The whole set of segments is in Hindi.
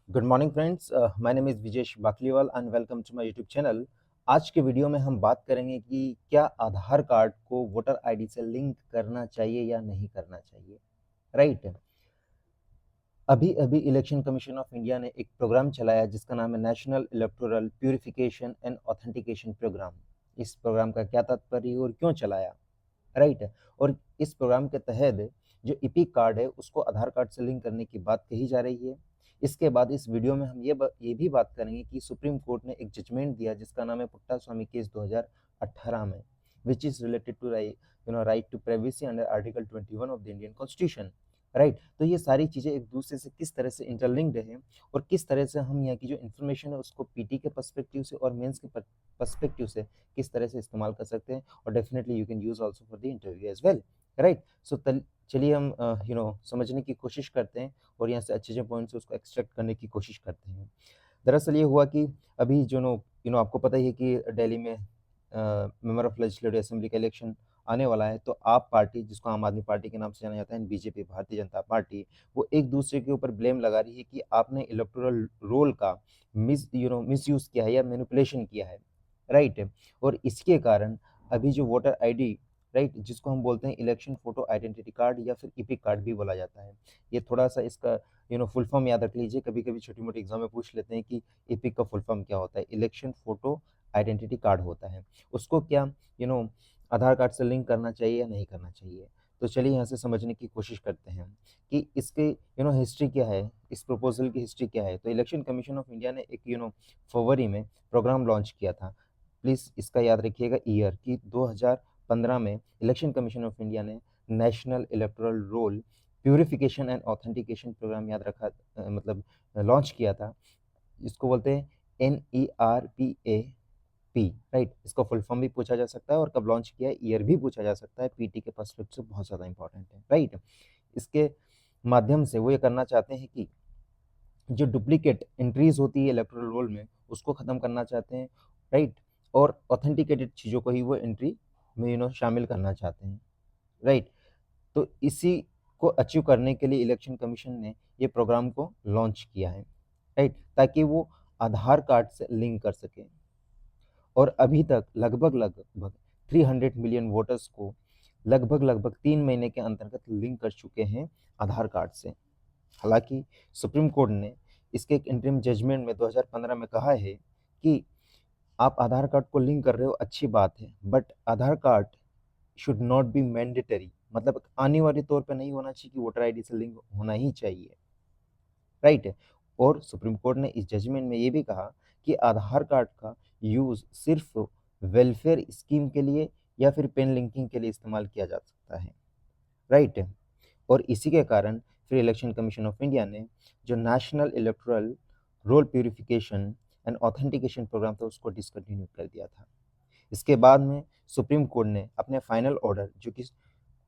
Good morning friends, my name is Vijesh Bakliwal and welcome to my YouTube channel. आज के वीडियो में हम बात करेंगे कि क्या आधार कार्ड को वोटर आईडी से लिंक करना चाहिए या नहीं करना चाहिए। राइट। अभी अभी इलेक्शन कमीशन ऑफ इंडिया ने एक प्रोग्राम चलाया जिसका नाम है national electoral purification and authentication programme. इस प्रोग्राम का क्या तात्पर्य और क्यों चलाया, राइट। और इस प्रोग्राम के तहत जो ईपिक कार्ड है उसको आधार कार्ड से लिंक करने की बात कही जा रही है। इसके बाद इस वीडियो में हम ये भी बात करेंगे कि सुप्रीम कोर्ट ने एक जजमेंट दिया जिसका नाम है पुट्टा स्वामी केस 2018 में, which is related to right to privacy under article 21 of the Indian constitution. Right. तो ये सारी चीज़ें एक दूसरे से किस तरह से इंटरलिंक्ड है और किस तरह से हम यहाँ की जो इन्फॉर्मेशन है उसको पीटी के पर्सपेक्टिव से और मेंस के पर्सपेक्टिव से किस तरह से इस्तेमाल कर सकते हैं, और definitely you can use also for the interview as well. Right. So चलिए हम समझने की कोशिश करते हैं और यहाँ से अच्छे अच्छे पॉइंट्स उसको एक्सट्रैक्ट करने की कोशिश करते हैं। दरअसल ये हुआ कि अभी जो आपको पता ही है कि दिल्ली में मेंबर ऑफ लेजिस्लेटिव असेंबली का इलेक्शन आने वाला है। तो आप पार्टी, जिसको आम आदमी पार्टी के नाम से जाना जाता है, बीजेपी भारतीय जनता पार्टी, वो एक दूसरे के ऊपर ब्लेम लगा रही है कि आपने इलेक्टोरल रोल का मिस यूज किया है या मैनिपुलेशन किया है। राइट। और इसके कारण अभी जो वोटर आईडी, राइट, जिसको हम बोलते हैं इलेक्शन फोटो आइडेंटिटी कार्ड या फिर ईपिक कार्ड भी बोला जाता है। ये थोड़ा सा इसका फुल फॉर्म याद रख लीजिए, कभी कभी छोटी मोटी एग्जाम में पूछ लेते हैं कि ईपिक का फुल फॉर्म क्या होता है। इलेक्शन फोटो आइडेंटिटी कार्ड होता है। उसको क्या यू नो आधार कार्ड से लिंक करना चाहिए या नहीं करना चाहिए। तो चलिए यहाँ से समझने की कोशिश करते हैं कि इसके हिस्ट्री क्या है, इस प्रपोजल की हिस्ट्री क्या है। तो इलेक्शन कमीशन ऑफ इंडिया ने एक फरवरी में प्रोग्राम लॉन्च किया था। प्लीज़ इसका याद रखिएगा ईयर कि 2015 में इलेक्शन कमीशन ऑफ इंडिया ने national electoral roll purification and authentication programme याद रखा, मतलब लॉन्च किया था। इसको बोलते हैं NERPAP। राइट। इसका फुल फॉर्म भी पूछा जा सकता है और कब लॉन्च किया है ईयर भी पूछा जा सकता है। पीटी के पर्सपेक्टिव से बहुत ज़्यादा इंपॉर्टेंट है। राइट। इसके माध्यम से वो ये करना चाहते हैं कि जो डुप्लीकेट एंट्रीज होती है इलेक्टोरल रोल में उसको ख़त्म करना चाहते हैं। राइट। और ऑथेंटिकेटेड चीज़ों को ही वो एंट्री में शामिल करना चाहते हैं। राइट। तो इसी को अचीव करने के लिए इलेक्शन कमीशन ने ये प्रोग्राम को लॉन्च किया है। राइट। ताकि वो आधार कार्ड से लिंक कर सके। और अभी तक लगभग 300 मिलियन वोटर्स को लगभग 3 महीने के अंतर्गत लिंक कर चुके हैं आधार कार्ड से। हालांकि सुप्रीम कोर्ट ने इसके एक इंटरिम जजमेंट में 2015 में कहा है कि आप आधार कार्ड को लिंक कर रहे हो, अच्छी बात है, but Aadhaar card should not be mandatory, मतलब अनिवार्य तौर पे नहीं होना चाहिए कि वोटर आईडी से लिंक होना ही चाहिए। राइट। और सुप्रीम कोर्ट ने इस जजमेंट में ये भी कहा कि आधार कार्ड का यूज सिर्फ वेलफेयर स्कीम के लिए या फिर पेन लिंकिंग के लिए इस्तेमाल किया जा सकता है। राइट। और इसी के कारण फिर इलेक्शन कमीशन ऑफ इंडिया ने जो national electoral roll purification and authentication programme था उसको डिसकंटिन्यू कर दिया था। इसके बाद में सुप्रीम कोर्ट ने अपने फाइनल ऑर्डर, जो कि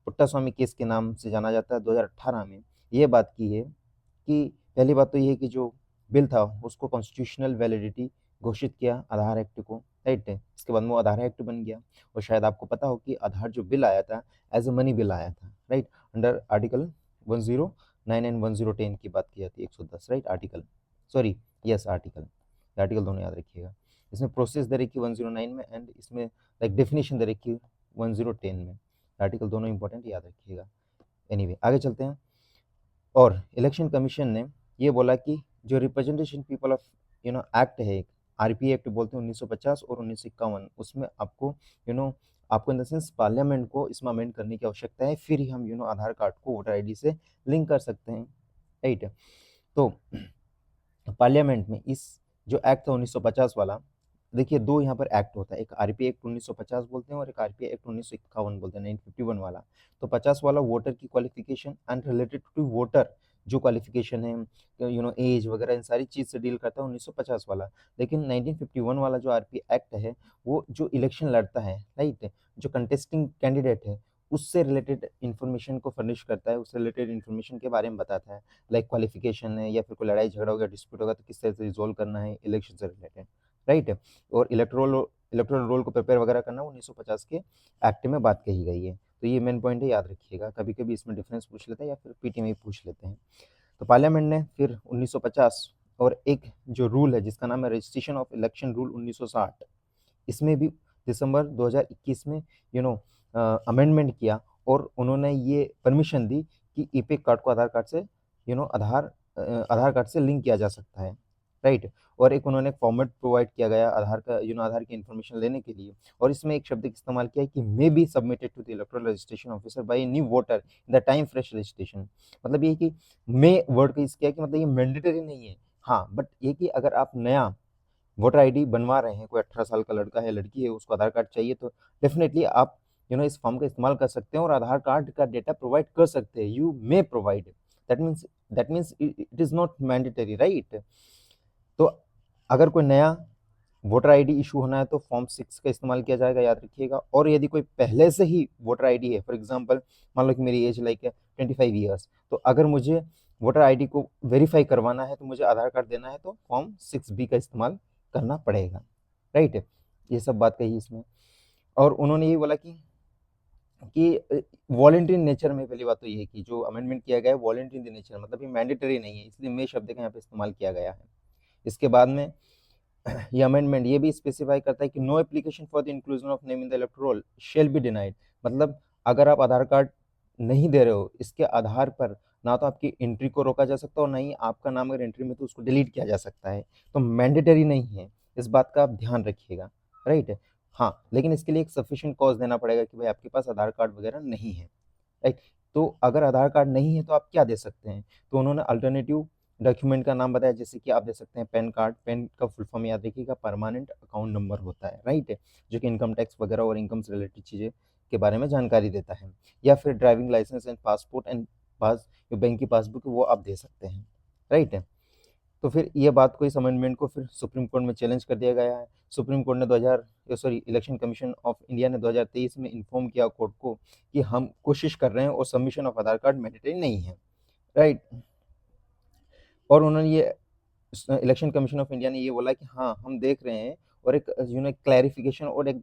पुट्टा स्वामी केस के नाम से जाना जाता है, 2018 में ये बात की है कि पहली बात तो ये है कि जो बिल था उसको कॉन्स्टिट्यूशनल वैलिडिटी घोषित किया आधार एक्ट को। राइट। इसके बाद में वो आधार एक्ट बन गया। और शायद आपको पता हो कि आधार जो बिल आया था एज ए मनी बिल आया था। राइट। अंडर आर्टिकल 109 एंड 1010 की बात की जाती है, 110। Right. Article, sorry, yes, article दोनों याद रखिएगा। इसमें प्रोसेस दे रखी 109 में एंड इसमें लाइक डेफिनेशन दे रखी 1010 में। आर्टिकल दोनों इंपॉर्टेंट, याद रखिएगा। एनीवे, आगे चलते हैं। और इलेक्शन कमीशन ने ये बोला कि जो रिप्रेजेंटेशन पीपल ऑफ एक्ट है, आरपी एक्ट बोलते हैं 1950 और 1951, उसमें आपको आपको इन द सेंस पार्लियामेंट को इसमें अमेंड करने की आवश्यकता है, फिर ही हम आधार कार्ड को वोटर आईडी से लिंक कर सकते हैं। राइट। तो पार्लियामेंट में इस जो एक्ट था 1950 वाला, देखिए दो यहाँ पर एक्ट होता है, एक आरपी एक्ट 1950 बोलते हैं और एक आरपी एक्ट 1951 बोलते हैं, 1951 वाला। तो 50 वाला वोटर की qualification and related to voter जो क्वालिफिकेशन है, एज वगैरह, इन सारी चीज़ से डील करता है 1950 वाला। लेकिन 1951 वाला जो आरपी एक्ट है वो जो इलेक्शन लड़ता है, राइट, जो कंटेस्टिंग कैंडिडेट है उससे रिलेटेड इन्फॉर्मेशन को फर्निश करता है, उससे रिलेटेड इन्फॉर्मेशन के बारे में बताता है। लाइक क्वालिफिकेशन है या फिर कोई लड़ाई झगड़ा होगा, डिस्प्यूट होगा तो किस तरह से रिजोल्व करना है इलेक्शन से रिलेटेड। राइट। और इलेक्टोरल रोल को प्रिपेयर वगैरह करना 1950 के एक्ट में बात कही गई है। तो ये मेन पॉइंट है, याद रखिएगा। कभी कभी इसमें डिफरेंस पूछ लेते हैं या फिर पीटी में ही पूछ लेते हैं। तो पार्लियामेंट ने फिर 1950 और एक जो रूल है जिसका नाम है रजिस्ट्रेशन ऑफ इलेक्शन रूल 1960, इसमें भी दिसंबर 2021 में अमेंडमेंट किया और उन्होंने ये परमिशन दी कि ईपिक कार्ड को आधार कार्ड से आधार कार्ड से लिंक किया जा सकता है, राइट। और एक उन्होंने फॉर्मेट प्रोवाइड किया गया आधार का आधार की इन्फॉर्मेशन लेने के लिए, और इसमें एक शब्द का इस्तेमाल किया है कि may be submitted to the electoral registration officer by new voter in the time fresh registration. मतलब ये कि मे वर्ड का इसका कि मतलब ये मैंडेटरी नहीं है, हाँ, बट ये कि अगर आप नया वोटर आईडी बनवा रहे हैं, कोई 18 साल का लड़का है, लड़की है, उसको आधार कार्ड चाहिए, तो डेफिनेटली आप इस फॉर्म का इस्तेमाल कर सकते हैं और आधार कार्ड का डेटा प्रोवाइड कर सकते हैं। You may provide, that means it is not mandatory, right. तो अगर कोई नया वोटर आईडी इशू होना है तो फॉर्म 6 का इस्तेमाल किया जाएगा, याद रखिएगा। और यदि कोई पहले से ही वोटर आईडी है, फॉर एग्जांपल मान लो कि मेरी एज लाइक है 25 ईयर्स, तो अगर मुझे वोटर आईडी को वेरीफाई करवाना है तो मुझे आधार कार्ड देना है, तो फॉर्म 6B का इस्तेमाल करना पड़ेगा, राइट। ये सब बात कही इसमें। और उन्होंने ये बोला कि वॉलंटरी नेचर में, पहली बात तो ये है कि जो अमेंडमेंट किया गया है वॉलंटरी इन नेचर, मतलब ये मैंडेटरी नहीं है, इसलिए मे शब्द का यहाँ पे इस्तेमाल किया गया है। इसके बाद में ये अमेंडमेंट ये भी स्पेसिफाई करता है कि no application for the inclusion of name in the electoral roll shall be denied. मतलब अगर आप आधार कार्ड नहीं दे रहे हो, इसके आधार पर ना तो आपकी एंट्री को रोका जा सकता और ना ही आपका नाम अगर एंट्री में तो उसको डिलीट किया जा सकता है। तो मैंडेटरी नहीं है, इस बात का आप ध्यान रखिएगा, राइट। हाँ, लेकिन इसके लिए एक सफिशिएंट कॉज देना पड़ेगा कि भाई आपके पास आधार कार्ड वगैरह नहीं है, राइट। तो अगर आधार कार्ड नहीं है तो आप क्या दे सकते हैं, तो उन्होंने अल्टरनेटिव डॉक्यूमेंट का नाम बताया, जैसे कि आप दे सकते हैं पैन कार्ड। पैन का फुल फॉर्म याद रखिएगा, परमानेंट अकाउंट नंबर होता है, राइट, जो कि इनकम टैक्स वगैरह और इनकम से रिलेटेड चीज़ें के बारे में जानकारी देता है। या फिर driving licence and passport and जो बैंक की पासबुक है वो आप दे सकते हैं, राइट। तो फिर ये बात को, इस अमेंडमेंट को फिर सुप्रीम कोर्ट में चैलेंज कर दिया गया है। सुप्रीम कोर्ट ने इलेक्शन कमीशन ऑफ इंडिया ने 2023 में इन्फॉर्म किया कोर्ट को कि हम कोशिश कर रहे हैं और submission of Aadhaar card mandatory नहीं है, राइट। और उन्होंने ये इलेक्शन कमीशन ऑफ इंडिया ने ये बोला कि हाँ, हम देख रहे हैं और एक क्लैरिफिकेशन और एक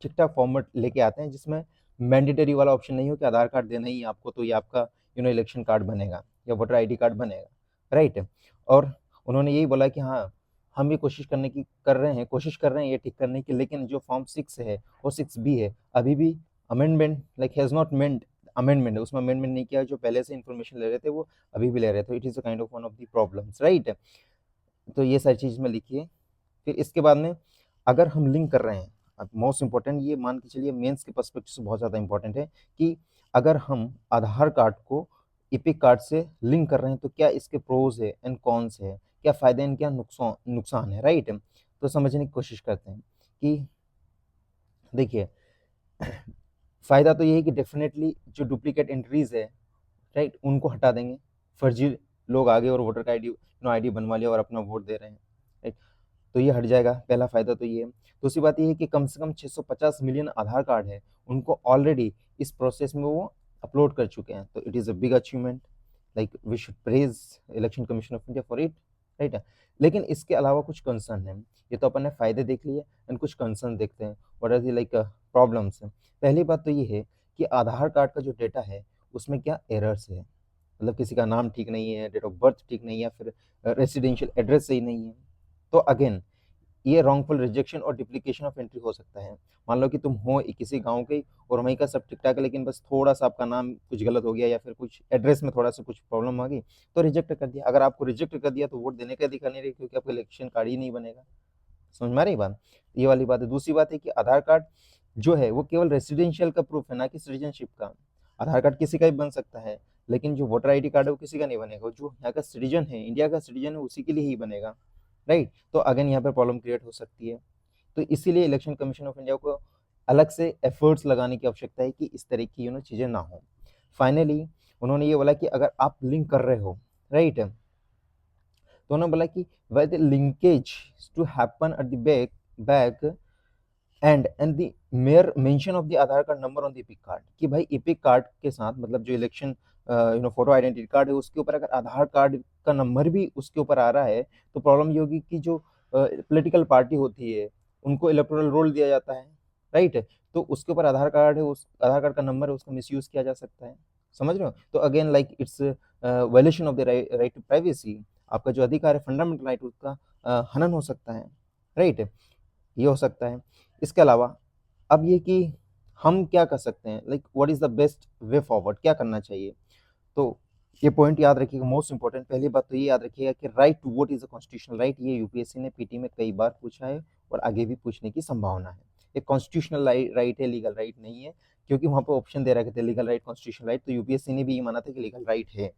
ठीक ठाक फॉर्मेट लेके आते हैं जिसमें मैंडेटरी वाला ऑप्शन नहीं हो कि आधार कार्ड देना ही आपको, तो ये आपका इलेक्शन कार्ड बनेगा या वोटर आईडी कार्ड बनेगा, राइट। और उन्होंने यही बोला कि हाँ, हम ये कोशिश कर रहे हैं ये ठीक करने की, लेकिन जो फॉर्म 6 है और 6B है, अभी भी amendment has not meant amendment है, उसमें अमेंडमेंट नहीं किया। जो पहले से इन्फॉर्मेशन ले रहे थे वो अभी भी ले रहे थे। It is a kind of one of the problems, right. तो ये सारी चीज़ में लिखिए। फिर इसके बाद में अगर हम लिंक कर रहे हैं, अब मोस्ट इंपॉर्टेंट ये मान के चलिए, मेंस के पर्सपेक्टिव से बहुत ज़्यादा इंपॉर्टेंट है कि अगर हम आधार कार्ड को ईपिक कार्ड से लिंक कर रहे हैं तो क्या इसके प्रोज है एंड कॉन्स है, क्या फ़ायदे हैं, क्या नुकसान है, राइट। तो समझने की कोशिश करते हैं कि देखिए, फ़ायदा तो ये है कि डेफिनेटली जो डुप्लीकेट एंट्रीज है, राइट, उनको हटा देंगे। फर्जी लोग आ गए और वोटर का आईडी बनवा लिया और अपना वोट दे रहे हैं, राइट, तो ये हट जाएगा। पहला फायदा तो ये है। दूसरी बात ये है कि कम से कम 650 मिलियन आधार कार्ड है, उनको ऑलरेडी इस प्रोसेस में वो अपलोड कर चुके हैं, तो it is a big achievement, like we should praise election commission of India for it, right. लेकिन इसके अलावा कुछ कंसर्न है। ये तो अपन ने फायदे देख लिए एंड कुछ कंसर्न देखते हैं, what are the like problems. पहली बात तो ये है कि आधार कार्ड का जो डेटा है उसमें क्या एरर्स है, मतलब किसी का नाम ठीक नहीं है, डेट ऑफ बर्थ ठीक नहीं है, या फिर रेसिडेंशियल एड्रेस सही नहीं है, तो अगेन ये रॉन्गफुल रिजेक्शन और डुप्लीकेशन ऑफ एंट्री हो सकता है। मान लो कि तुम हो किसी गांव के और वहीं का सब ठीक ठाक है, लेकिन बस थोड़ा सा आपका नाम कुछ गलत हो गया या फिर कुछ एड्रेस में थोड़ा सा कुछ प्रॉब्लम आ गई तो रिजेक्ट कर दिया। अगर आपको रिजेक्ट कर दिया तो वोट देने का अधिकार नहीं रहे, क्योंकि आपका इलेक्शन कार्ड ही नहीं बनेगा। समझ में आ रही बात, ये वाली बात है। दूसरी बात है कि आधार कार्ड जो है वो केवल रेसिडेंशियल का प्रूफ है, ना कि सिटीजनशिप का। आधार कार्ड किसी का भी बन सकता है, लेकिन जो वोटर आईडी कार्ड है वो किसी का नहीं बनेगा। जो यहाँ का सिटीजन है, इंडिया का सिटीजन है, उसी के लिए ही बनेगा, राइट। तो अगेन यहाँ पर प्रॉब्लम क्रिएट हो सकती है। तो इसीलिए इलेक्शन कमीशन ऑफ इंडिया को अलग से एफर्ट्स लगाने की आवश्यकता है कि इस तरह की चीज़ें ना हो। फाइनली उन्होंने ये बोला कि अगर आप लिंक कर रहे हो, राइट, तो उन्होंने बोला कि where the linkage to happen at the back and the mere mention of the Aadhaar card number on the EPIC card, कि भाई इपिक कार्ड के साथ मतलब जो इलेक्शन फोटो आइडेंटिटी कार्ड है उसके ऊपर अगर आधार कार्ड का नंबर भी उसके ऊपर आ रहा है तो प्रॉब्लम ये होगी कि जो पॉलिटिकल पार्टी होती है उनको इलेक्टोरल रोल दिया जाता है, राइट। तो उसके ऊपर आधार कार्ड है, उस आधार कार्ड का नंबर है, उसका मिसयूज किया जा सकता है। समझ रहे हो? तो again like it's violation of the right to privacy. आपका जो अधिकार है फंडामेंटल राइट उसका हनन हो सकता है, राइट, ये हो सकता है। इसके अलावा अब ये कि हम क्या कर सकते हैं, like what is the best way forward, क्या करना चाहिए। तो ये पॉइंट याद रखिएगा, मोस्ट इंपॉर्टेंट पहली बात तो ये याद रखिएगा कि right to vote is a constitutional right. ये यूपीएससी ने पीटी में कई बार पूछा है और आगे भी पूछने की संभावना है। एक कॉन्स्टिट्यूशनल राइट है, लीगल राइट नहीं है, क्योंकि वहां पर ऑप्शन दे रखे थे लीगल राइट, कॉन्स्टिट्यूशनल राइट, तो यूपीएससी ने भी ये माना था कि लीगल राइट है।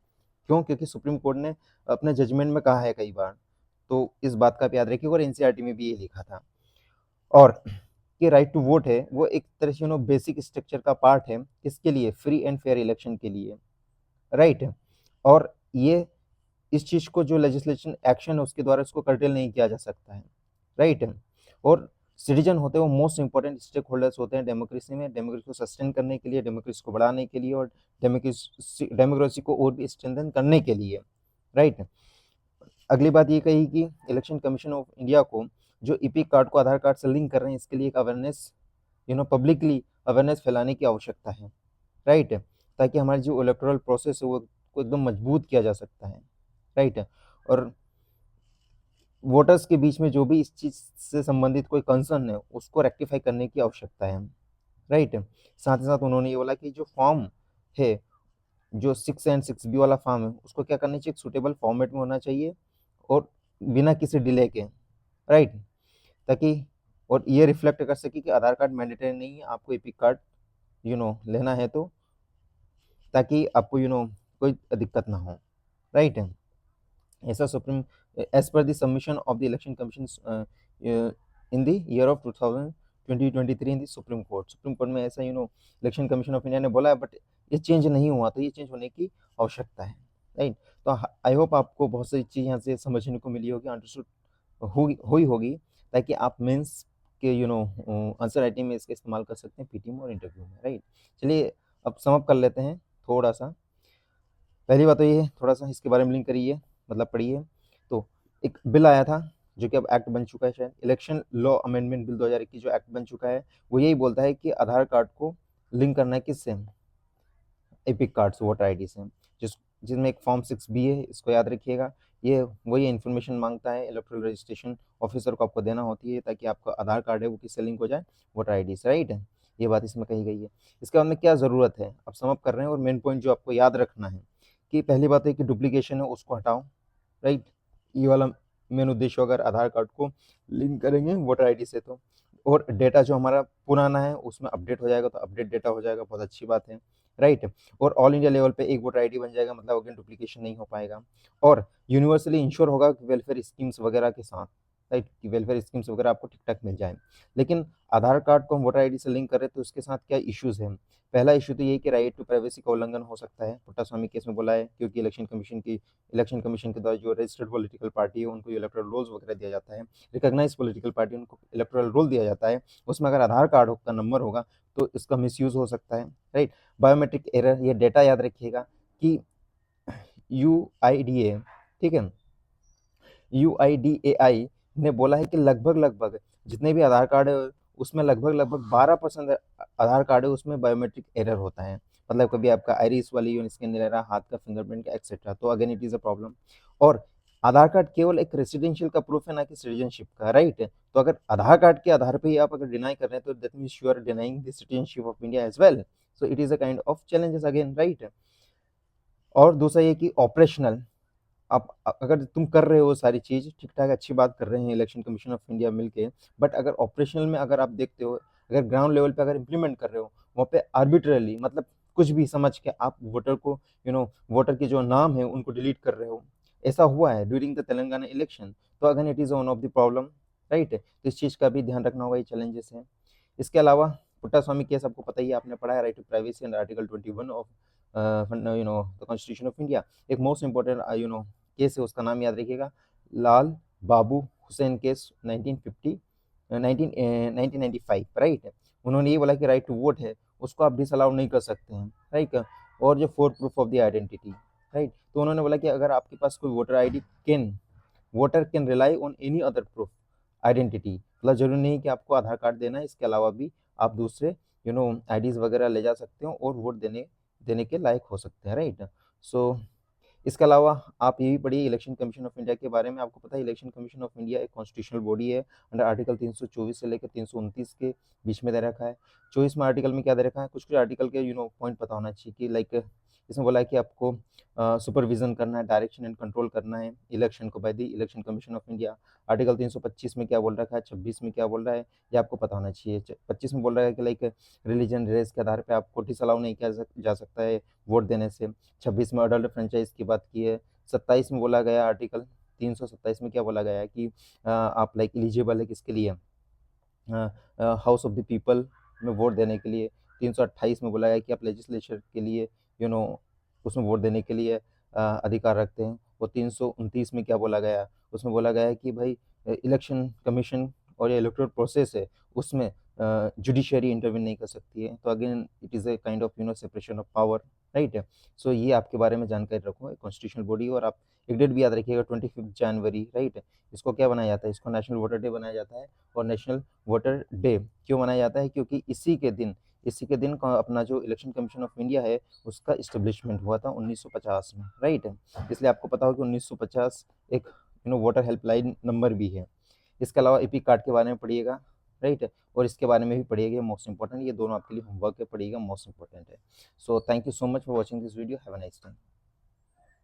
क्यों? क्योंकि सुप्रीम कोर्ट ने अपने जजमेंट में कहा है कई बार, तो इस बात का याद रखिएगा। और एनसीईआरटी में भी ये लिखा था। और ये राइट टू वोट है वो एक तरह से बेसिक स्ट्रक्चर का पार्ट है, किसके लिए? फ्री एंड फेयर इलेक्शन के लिए, राइट। और ये इस चीज को जो लेजिस्लेशन एक्शन है उसके द्वारा इसको कर्टेल नहीं किया जा सकता है, राइट। और सिटीजन होते हैं वो मोस्ट इंपॉर्टेंट स्टेक होल्डर्स होते हैं डेमोक्रेसी में, डेमोक्रेसी को सस्टेन करने के लिए, डेमोक्रेसी को बढ़ाने के लिए, और डेमोक्रेसी को और भी स्ट्रेंथन करने के लिए, राइट। अगली बात ये कही कि इलेक्शन कमीशन ऑफ इंडिया को जो ईपिक कार्ड को आधार कार्ड से लिंक कर रहे हैं, इसके लिए एक अवेयरनेस पब्लिकली अवेयरनेस फैलाने की आवश्यकता है, राइट, ताकि हमारी जो इलेक्टोरल प्रोसेस है वो को एकदम मजबूत किया जा सकता है, राइट। और वोटर्स के बीच में जो भी इस चीज से संबंधित कोई कंसर्न है उसको रेक्टिफाई करने की आवश्यकता है, राइट। साथ ही साथ उन्होंने ये बोला कि जो फॉर्म है, जो 6 एंड 6B वाला फॉर्म है, उसको क्या करना चाहिए? सूटेबल फॉर्मेट में होना चाहिए और बिना किसी डिले के, राइट, ताकि और ये रिफ्लेक्ट कर सके कि आधार कार्ड मैंडेटरी नहीं है, आपको एपिक कार्ड लेना है, तो ताकि आपको कोई दिक्कत ना हो, राइट। ऐसा supreme as per the submission of the election commission in the year of 2023 in the supreme court में ऐसा इलेक्शन कमीशन ऑफ इंडिया ने बोला है, बट ये चेंज नहीं हुआ, तो ये चेंज होने की आवश्यकता है, राइट। तो आई होप आपको बहुत सारी चीज़ यहाँ से समझने को मिली होगी, अंडरस्टूड हुई होगी, ताकि आप मेंस के आंसर राइटिंग में इसका इस्तेमाल कर सकते हैं, पीटी में और इंटरव्यू में, राइट। चलिए अब समअप कर लेते हैं थोड़ा सा। पहली बात तो ये है, थोड़ा सा इसके बारे में लिंक करिए, मतलब पढ़िए। तो एक बिल आया था जो कि अब एक्ट बन चुका है, शायद इलेक्शन लॉ अमेंडमेंट बिल 2021 जो एक्ट बन चुका है, वो यही बोलता है कि आधार कार्ड को लिंक करना है किससे? एपिक कार्ड से, वोटर आईडी से, जिसमें एक फॉर्म 6B है, इसको याद रखिएगा। ये वही इन्फॉर्मेशन मांगता है, इलेक्ट्रल रजिस्ट्रेशन ऑफिसर को आपको देना होती है, ताकि आपका आधार कार्ड है वो किससे लिंक हो जाए? वोटर आईडी से, राइट। ये बात इसमें कही गई है। इसके बाद में क्या ज़रूरत है, अब समअप कर रहे हैं, और मेन पॉइंट जो आपको याद रखना है कि पहली बात है कि डुप्लीकेशन है उसको हटाओ, राइट। ये वाला मेन उद्देश्य, अगर आधार कार्ड को लिंक करेंगे वोटर आईडी से, तो और डेटा जो हमारा पुराना है उसमें अपडेट हो जाएगा, तो अपडेट डेटा हो जाएगा, बहुत अच्छी बात है, राइट। और ऑल इंडिया लेवल पे एक वोटर आईडी बन जाएगा, मतलब अगेन डुप्लीकेशन नहीं हो पाएगा। और यूनिवर्सली इंश्योर होगा कि वेलफेयर स्कीम्स वगैरह के साथ, राइट, कि वेलफेयर स्कीम्स वगैरह आपको ठीक ठाक मिल जाए। लेकिन आधार कार्ड को हम वोटर आईडी से लिंक करें तो उसके साथ क्या इश्यूज हैं? पहला इशू तो ये है कि राइट टू प्राइवेसी का उल्लंघन हो सकता है, पुट्टास्वामी केस में बोला है, क्योंकि इलेक्शन कमीशन के द्वारा जो रजिस्टर्ड पॉलिटिकल पार्टी है उनको इलेक्टोरल रोल्स वगैरह दिया जाता है, रिकॉग्नाइज पॉलिटिकल पार्टी उनको इलेक्टोरल रोल दिया जाता है, उसमें अगर आधार कार्ड का नंबर होगा तो इसका मिसयूज हो सकता है, राइट। बायोमेट्रिक एरर, ये डेटा याद रखिएगा कि UIDA, ठीक है, UIDAI ने बोला है कि लगभग जितने भी आधार कार्ड है उसमें लगभग 12% आधार कार्ड है उसमें बायोमेट्रिक एरर होता है, मतलब कभी आपका आइरिस वाली स्कैन नहीं ले रहा, हाथ का फिंगरप्रिंट का एक्सेट्रा, तो again it is a problem. और आधार कार्ड केवल एक रेसिडेंशियल का प्रूफ है, ना कि सिटीजनशिप का, राइट। तो अगर आधार कार्ड के आधार पे ही आप अगर डिनाई कर रहे हैं तो that means you are denying the citizenship of India as well, so it is a kind of challenges again, right. और दूसरा ये कि ऑपरेशनल, आप अगर तुम कर रहे हो सारी चीज ठीक ठाक, अच्छी बात कर रहे हैं इलेक्शन कमीशन ऑफ इंडिया मिलके, बट अगर ऑपरेशनल में अगर आप देखते हो, अगर ग्राउंड लेवल पे अगर इम्प्लीमेंट कर रहे हो, वहाँ पे आर्बिट्रली, मतलब कुछ भी समझ के आप वोटर को वोटर के जो नाम है उनको डिलीट कर रहे हो, ऐसा हुआ है ड्यूरिंग द तेलंगाना इलेक्शन, तो again it is one of the problem, right. तो इस चीज का भी ध्यान रखना होगा, ये चैलेंजेस हैं। इसके अलावा पुट्टास्वामी केस आपको पता ही है, आपने पढ़ा है, right to privacy and article 21 of the constitution of India. एक मोस्ट इंपॉर्टेंट केस है, उसका नाम याद रखिएगा, लाल बाबू हुसैन केस 1995, राइट। उन्होंने ये बोला कि राइट टू वोट है उसको आप डिसअलाउ नहीं कर सकते हैं, राइट। और जो four proof of the identity, right, तो उन्होंने बोला कि अगर आपके पास कोई voter can rely on any other proof identity, मतलब जरूरी नहीं कि आपको आधार कार्ड देना है, इसके अलावा भी आप दूसरे आईडीज वगैरह ले जा सकते हो और वोट देने देने के लायक हो सकते हैं, राइट। सो इसके अलावा आप ये भी पढ़िए इलेक्शन कमीशन ऑफ इंडिया के बारे में। आपको पता है इलेक्शन कमीशन ऑफ इंडिया एक कॉन्स्टिट्यूशनल बॉडी है, अंडर आर्टिकल 324 से लेकर 329 के बीच में दे रखा है। 24वें आर्टिकल में क्या दे रखा है, कुछ कुछ आर्टिकल के पॉइंट पता होना चाहिए कि लाइक इसमें बोला है कि आपको सुपरविजन करना है, डायरेक्शन एंड कंट्रोल करना है इलेक्शन को by the election commission of India. Article 325 में क्या बोल रखा है, 26 में क्या बोल रहा है, ये आपको पता होना चाहिए। 25 में बोल रहा है कि लाइक रिलीजन रेस के आधार पे आपको डिसअलाउ नहीं किया जा सकता है वोट देने से। 26 में अडल्ट फ्रेंचाइज की बात की है। 27 में बोला गया आर्टिकल 327 में क्या बोला गया है कि आप लाइक एलिजिबल है किसके लिए, हाउस ऑफ द पीपल में वोट देने के लिए। 328 में बोला गया कि आप लेजिस्लेचर के लिए उसमें वोट देने के लिए अधिकार रखते हैं। और 329 में क्या बोला गया, उसमें बोला गया है कि भाई इलेक्शन कमीशन और ये इलेक्टोरल प्रोसेस है उसमें जुडिशरी इंटरवीन नहीं कर सकती है। तो again it is a kind of separation of power, right है। सो ये आपके बारे में जानकारी रखो कॉन्स्टिट्यूशनल बॉडी। और आप एक डेट भी याद रखिएगा 25 जनवरी, राइट है। इसको क्या बनाया जाता है, इसको नेशनल वोटर डे बनाया जाता है। और नेशनल वोटर डे क्यों मनाया जाता है, क्योंकि इसी के दिन का अपना जो इलेक्शन कमीशन ऑफ इंडिया है उसका इस्टेब्लिशमेंट हुआ था 1950 में, राइट है। इसलिए आपको पता हो कि 1950 एक वोटर हेल्पलाइन नंबर भी है। इसके अलावा एपिक कार्ड के बारे में पढ़िएगा, राइट है। और इसके बारे में भी पढ़िएगा, मोस्ट इंपॉर्टेंट, ये दोनों आपके लिए होमवर्क है, पढ़िएगा, मोस्ट इंपॉर्टेंट है। So thank you so much for watching this video, have a nice time.